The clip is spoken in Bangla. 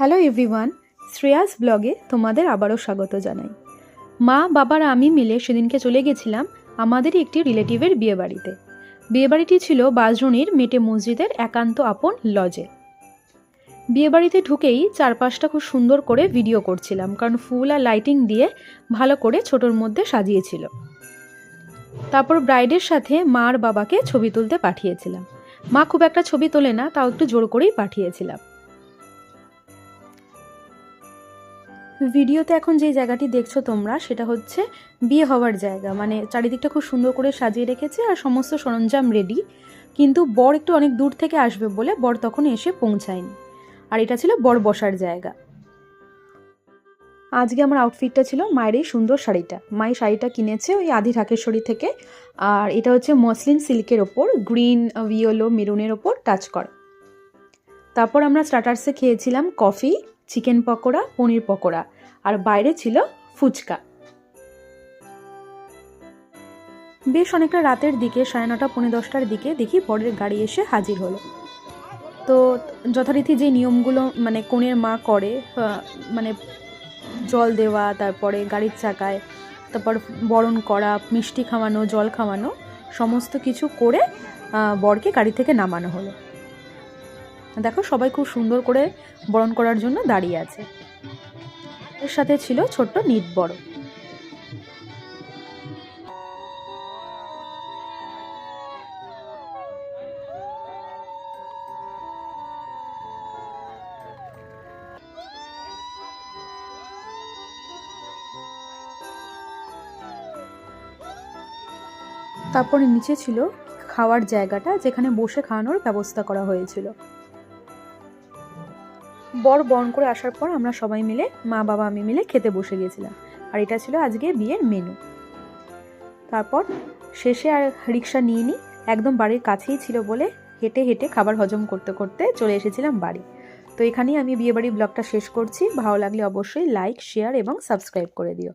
হ্যালো এভরিওয়ান, শ্রেয়াস ব্লগে তোমাদের আবারও স্বাগত জানাই। মা বাবার আমি মিলে সেদিনকে চলে গেছিলাম আমাদেরই একটি রিলেটিভের বিয়েবাড়িতে। বিয়েবাড়িটি ছিল বাজরুনির মেটে মসজিদের একান্ত আপন লজে। বিয়েবাড়িতে ঢুকেই চারপাশটা খুব সুন্দর করে ভিডিও করছিলাম, কারণ ফুল আর লাইটিং দিয়ে ভালো করে ছোটোর মধ্যে সাজিয়েছিল। তারপর ব্রাইডের সাথে মা আর বাবাকে ছবি তুলতে পাঠিয়েছিলাম। মা খুব একটা ছবি তোলে না, তাও একটু জোর করেই পাঠিয়েছিলাম। ভিডিওতে এখন যে জায়গাটি দেখছো তোমরা, সেটা হচ্ছে বিয়ে হওয়ার জায়গা। মানে চারিদিকটা খুব সুন্দর করে সাজিয়ে রেখেছে আর সমস্ত সরঞ্জাম রেডি, কিন্তু বর একটু অনেক দূর থেকে আসবে বলে বর তখন এসে পৌঁছায়নি। আর এটা ছিল বর বসার জায়গা। আজকে আমার আউটফিটটা ছিল মায়ের এই সুন্দর শাড়িটা। মায়ের শাড়িটা কিনেছে ওই আদি ঢাকেশ্বরী থেকে, আর এটা হচ্ছে মসলিন সিল্কের ওপর গ্রিন ইয়েলো মেরুনের ওপর টাচ করা। তারপর আমরা স্টার্টার্সে খেয়েছিলাম কফি, চিকেন পকোড়া, পনির পকোড়া, আর বাইরে ছিল ফুচকা। বেশ অনেকটা রাতের দিকে, 9:30 পৌনে 10টার দিকে দেখি বরের গাড়ি এসে হাজির হলো। তো যথারীতি যে নিয়মগুলো মানে কনের মা করে, মানে জল দেওয়া, তারপরে গাড়ির চাকায়, তারপর বরণ করা, মিষ্টি খাওয়ানো, জল খাওয়ানো, সমস্ত কিছু করে বরকে গাড়ি থেকে নামানো হলো। দেখো সবাই খুব সুন্দর করে বরণ করার জন্য দাঁড়িয়ে আছে। এর সাথে ছিল ছোট্ট নিট বড়। তারপরে নিচে ছিল খাওয়ার জায়গাটা, যেখানে বসে খাওয়ানোর ব্যবস্থা করা হয়েছিল। বর বরণ করে আসার পর আমরা সবাই মিলে, মা বাবা আমি মিলে খেতে বসে গেছিলাম। আর এটা ছিল আজকে বিয়ের মেনু। তারপর শেষে আর রিক্সা নিয়ে নিই, একদম বাড়ির কাছেই ছিল বলে হেঁটে হেঁটে খাবার হজম করতে করতে চলে এসেছিলাম বাড়ি। তো এখানেই আমি বিয়েবাড়ির ব্লগটা শেষ করছি। ভালো লাগলে অবশ্যই লাইক, শেয়ার এবং সাবস্ক্রাইব করে দিও।